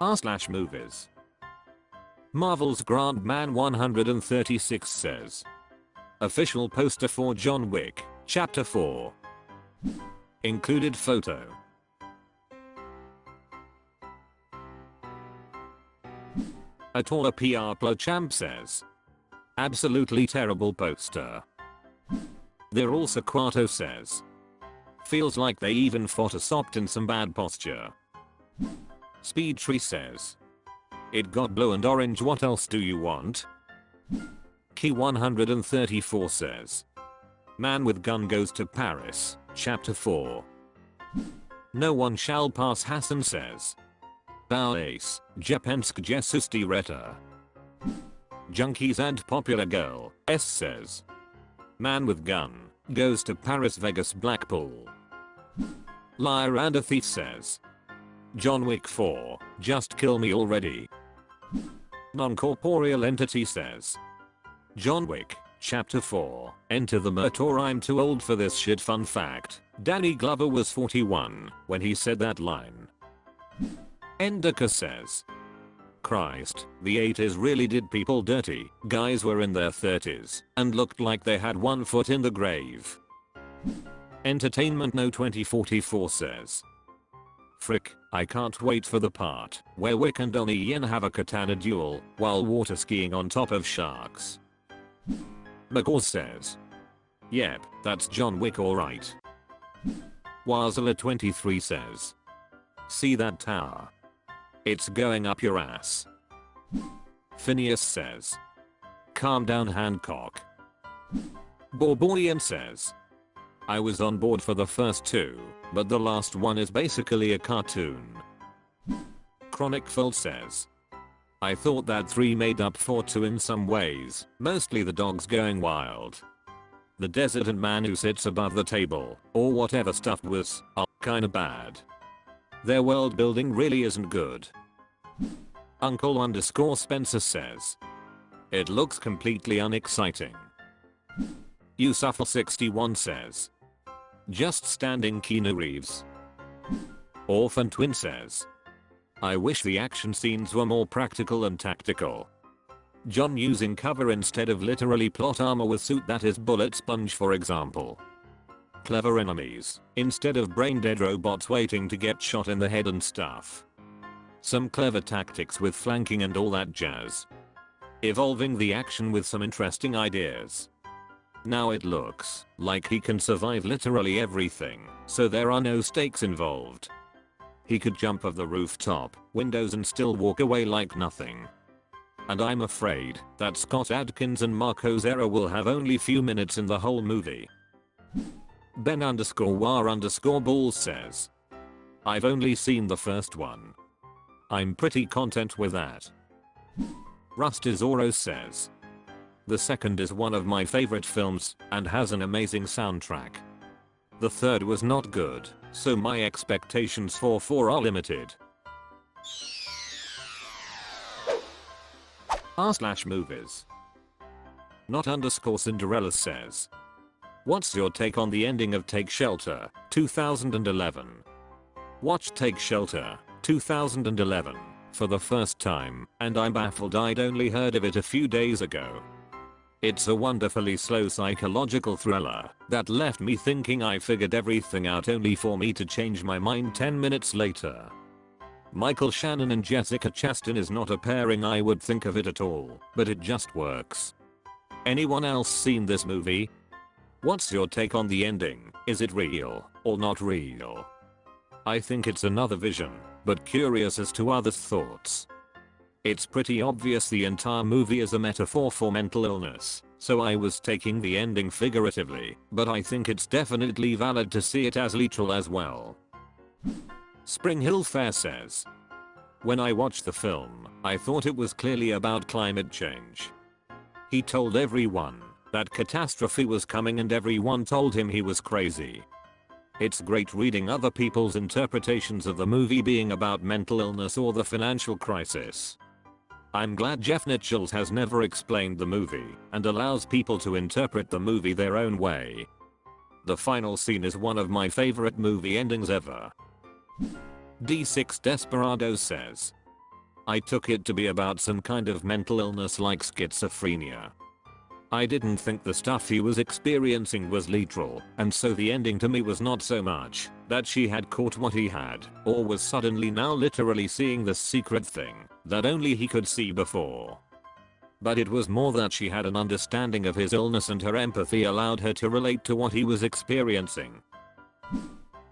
r/movies. Marvel's Grandman 136 says. Official poster for John Wick, Chapter 4. Included photo. A taller PR Plo Champ says. Absolutely terrible poster. There also Quato says. Feels like they even photoshopped in some bad posture. Speedtree says. It got blue and orange, what else do you want? Key 134 says. Man with gun goes to Paris, Chapter 4. No one shall pass Hassan says. Ace, Japansk Jesusti Reta. Junkies and Popular Girl, S says. Man with gun, goes to Paris Vegas Blackpool. Liar and a Thief says. John Wick 4, just kill me already. Non-corporeal entity says. John Wick, Chapter 4, Enter the Murder. I'm too old for this shit. Fun fact, Danny Glover was 41 when he said that line. Endika says. Christ, the 80s really did people dirty. Guys were in their 30s and looked like they had one foot in the grave. Entertainment No 2044 says. Frick, I can't wait for the part where Wick and Donnie Yen have a katana duel while water skiing on top of sharks. McCaw says. Yep, that's John Wick alright. Wazala 23 says. See that tower? It's going up your ass. Phineas says. Calm down Hancock. Borborian says. I was on board for the first two, but the last one is basically a cartoon. Chronic Fold says. I thought that 3 made up for 2 in some ways, mostly the dogs going wild. The desert and man who sits above the table, or whatever stuff was, are kinda bad. Their world building really isn't good. Uncle_Spencer says. It looks completely unexciting. Yusufal61 says. Just standing Keanu Reeves. Orphan Twin says. I wish the action scenes were more practical and tactical. John using cover instead of literally plot armor with suit that is bullet sponge, for example. Clever enemies, instead of brain dead robots waiting to get shot in the head and stuff. Some clever tactics with flanking and all that jazz. Evolving the action with some interesting ideas. Now it looks like he can survive literally everything, so there are no stakes involved. He could jump off the rooftop, windows and still walk away like nothing. And I'm afraid that Scott Adkins and Marco Zera will have only few minutes in the whole movie. Ben_war_balls says. I've only seen the first one. I'm pretty content with that. Rustizoro says. The second is one of my favorite films and has an amazing soundtrack. The third was not good, so my expectations for 4 are limited. r/movies. Not_Cinderella says. What's your take on the ending of Take Shelter, 2011? Watched Take Shelter, 2011, for the first time, and I'm baffled I'd only heard of it a few days ago. It's a wonderfully slow psychological thriller that left me thinking I figured everything out only for me to change my mind 10 minutes later. Michael Shannon and Jessica Chastain is not a pairing I would think of it at all, but it just works. Anyone else seen this movie? What's your take on the ending? Is it real or not real? I think it's another vision, but curious as to others' thoughts. It's pretty obvious the entire movie is a metaphor for mental illness, so I was taking the ending figuratively, but I think it's definitely valid to see it as literal as well. Spring Hill Fair says. When I watched the film, I thought it was clearly about climate change. He told everyone that catastrophe was coming and everyone told him he was crazy. It's great reading other people's interpretations of the movie being about mental illness or the financial crisis. I'm glad Jeff Nichols has never explained the movie and allows people to interpret the movie their own way. The final scene is one of my favorite movie endings ever. D6 Desperado says. I took it to be about some kind of mental illness like schizophrenia. I didn't think the stuff he was experiencing was literal, and so the ending to me was not so much that she had caught what he had, or was suddenly now literally seeing this secret thing that only he could see before. But it was more that she had an understanding of his illness and her empathy allowed her to relate to what he was experiencing.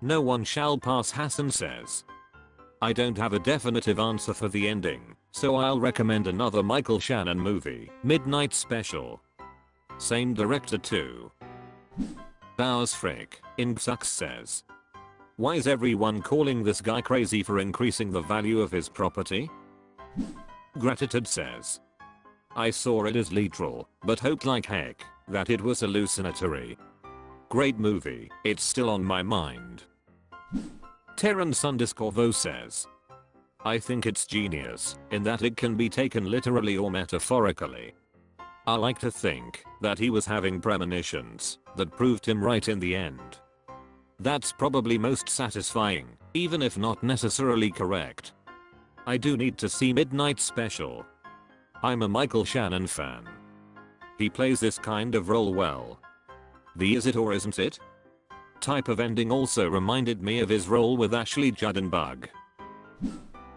No one shall pass, Hassan says. I don't have a definitive answer for the ending, so I'll recommend another Michael Shannon movie, Midnight Special. Same director too. Bowers Frick, Ingsucks says. Why is everyone calling this guy crazy for increasing the value of his property? Gratitude says. I saw it as literal, but hoped like heck that it was hallucinatory. Great movie, it's still on my mind. Terrence_Vo says. I think it's genius in that it can be taken literally or metaphorically. I like to think that he was having premonitions that proved him right in the end. That's probably most satisfying, even if not necessarily correct. I do need to see Midnight Special. I'm a Michael Shannon fan. He plays this kind of role well. The is it or isn't it type of ending also reminded me of his role with Ashley Judd in Bug.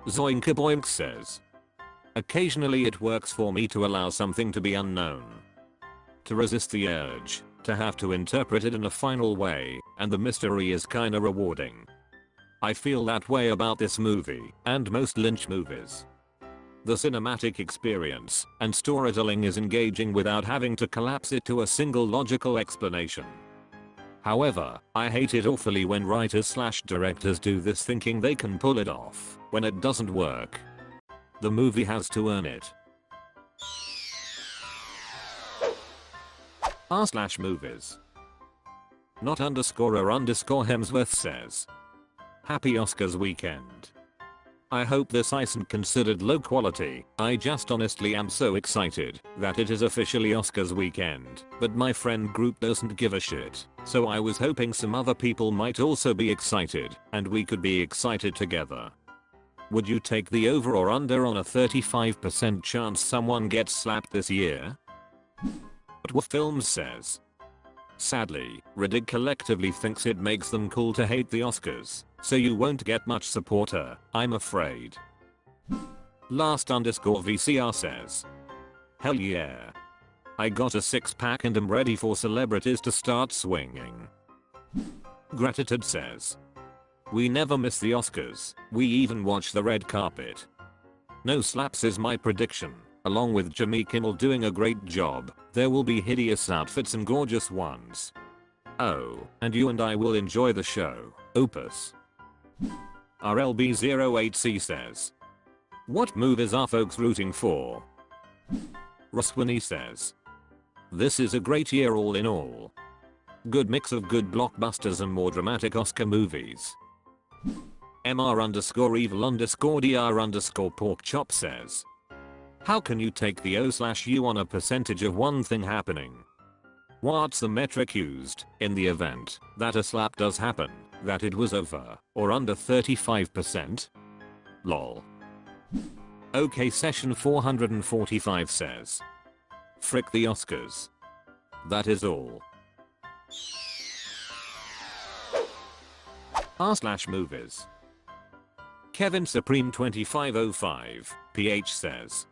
Zoinka Boink says. Occasionally it works for me to allow something to be unknown. To resist the urge to have to interpret it in a final way, and the mystery is kinda rewarding. I feel that way about this movie, and most Lynch movies. The cinematic experience and storytelling is engaging without having to collapse it to a single logical explanation. However, I hate it awfully when writers/directors do this thinking they can pull it off when it doesn't work. The movie has to earn it. r/movies. Not _or Hemsworth says. Happy Oscars weekend. I hope this isn't considered low quality. I just honestly am so excited that it is officially Oscars weekend, but my friend group doesn't give a shit, so I was hoping some other people might also be excited, and we could be excited together. Would you take the over or under on a 35% chance someone gets slapped this year? But what Films says. Sadly, Reddit collectively thinks it makes them cool to hate the Oscars, so you won't get much supporter, I'm afraid. Last_VCR says. Hell yeah. I got a 6-pack and am ready for celebrities to start swinging. Gratitude says. We never miss the Oscars, we even watch the red carpet. No slaps is my prediction. Along with Jimmy Kimmel doing a great job, there will be hideous outfits and gorgeous ones. Oh, and you and I will enjoy the show, Opus. RLB08C says. What movies are folks rooting for? Roswini says. This is a great year all in all. Good mix of good blockbusters and more dramatic Oscar movies. MR_evil_dr_porkchop says. How can you take the O/U on a percentage of one thing happening? What's the metric used in the event that a slap does happen, that it was over or under 35%? Lol. OK session 445 says. Frick the Oscars. That is all. r/movies. Kevin Supreme 2505 PH says.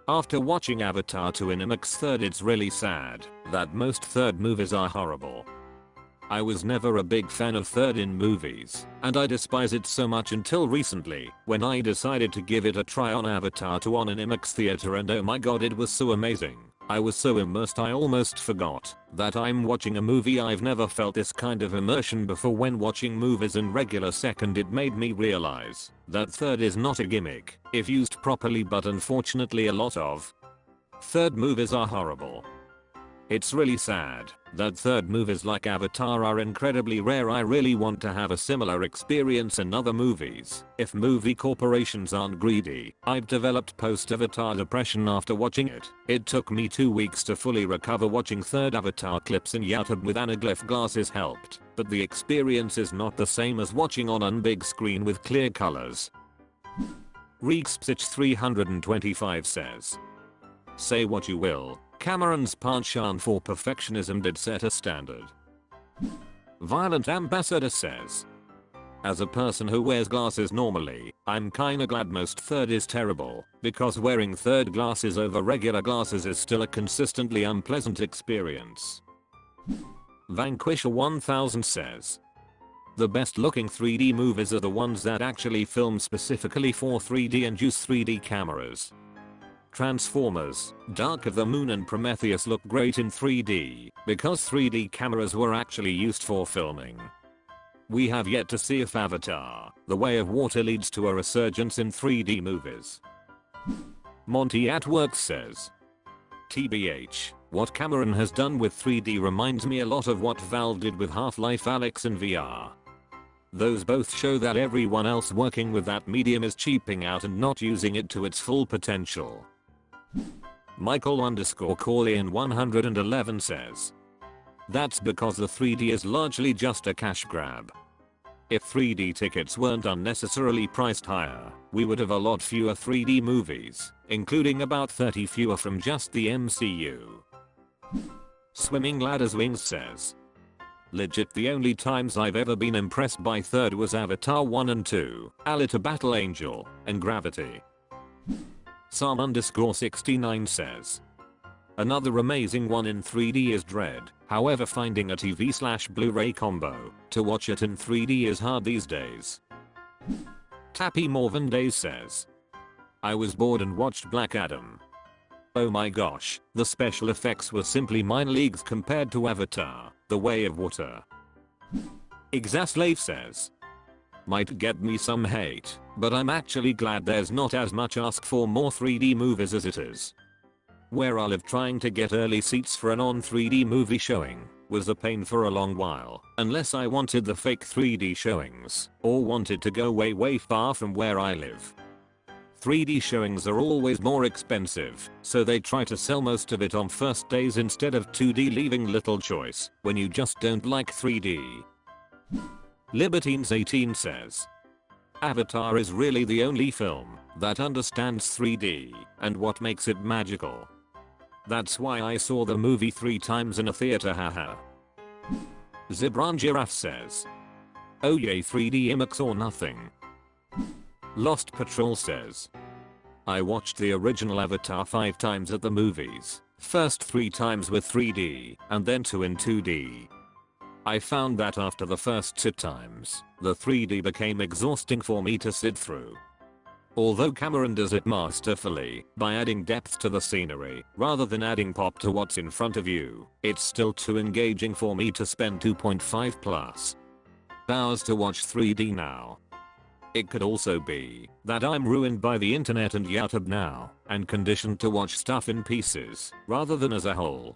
After watching Avatar 2 in imax 3rd, it's really sad that most 3rd movies are horrible. I was never a big fan of 3rd in movies, and I despise it so much until recently when I decided to give it a try on Avatar 2 on an imax theater, and oh my god, it was so amazing. I was so immersed I almost forgot that I'm watching a movie. I've never felt this kind of immersion before when watching movies in regular second. It made me realize that 3rd is not a gimmick if used properly, but unfortunately a lot of 3rd movies are horrible. It's really sad that 3rd movies like Avatar are incredibly rare. I really want to have a similar experience in other movies. If movie corporations aren't greedy. I've developed post-Avatar depression after watching it. It took me 2 weeks to fully recover. Watching 3rd Avatar clips in YouTube with anaglyph glasses helped, but the experience is not the same as watching on a big screen with clear colors. Reekspsich325 says, say what you will, Cameron's penchant for perfectionism did set a standard. Violent Ambassador says, as a person who wears glasses normally, I'm kinda glad most third is terrible, because wearing third glasses over regular glasses is still a consistently unpleasant experience. Vanquisher 1000 says, the best looking 3D movies are the ones that actually film specifically for 3D and use 3D cameras. Transformers, Dark of the Moon and Prometheus look great in 3D because 3D cameras were actually used for filming. We have yet to see if Avatar, The Way of Water leads to a resurgence in 3D movies. Monty at Work says, TBH, what Cameron has done with 3D reminds me a lot of what Valve did with Half-Life Alyx and VR. Those both show that everyone else working with that medium is cheaping out and not using it to its full potential. Michael_Corleone111 says, that's because the 3D is largely just a cash grab. If 3D tickets weren't unnecessarily priced higher, we would have a lot fewer 3D movies, including about 30 fewer from just the MCU. Swimming Ladders Wings says, legit the only times I've ever been impressed by third was Avatar 1 and 2, Alita Battle Angel, and Gravity. Sam_69 says, another amazing one in 3D is Dread, however finding a TV/Blu-ray combo to watch it in 3D is hard these days. Tappy Morvan Days says, I was bored and watched Black Adam. Oh my gosh, the special effects were simply minor leagues compared to Avatar, The Way of Water. Exaslave says, might get me some hate, but I'm actually glad there's not as much ask for more 3D movies as it is. Where I live, trying to get early seats for a non-3D movie showing was a pain for a long while, unless I wanted the fake 3D showings or wanted to go way far from where I live. 3D showings are always more expensive, so they try to sell most of it on first days instead of 2D, leaving little choice when you just don't like 3D. Libertines18 says, Avatar is really the only film that understands 3D and what makes it magical. That's why I saw the movie 3 times in a theater, haha. Zebran Giraffe says, oh yay, 3D imax or nothing. Lost Patrol says, I watched the original Avatar 5 times at the movies, first 3 times with 3D and then 2 in 2D. I found that after the first 2 times, the 3D became exhausting for me to sit through. Although Cameron does it masterfully by adding depth to the scenery rather than adding pop to what's in front of you, it's still too engaging for me to spend 2.5+ hours to watch 3D now. It could also be that I'm ruined by the internet and YouTube now and conditioned to watch stuff in pieces rather than as a whole.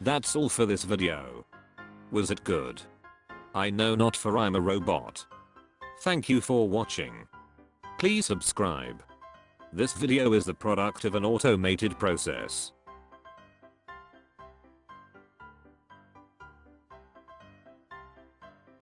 That's all for this video. Was it good? I know not, for I'm a robot. Thank you for watching. Please subscribe. This video is the product of an automated process.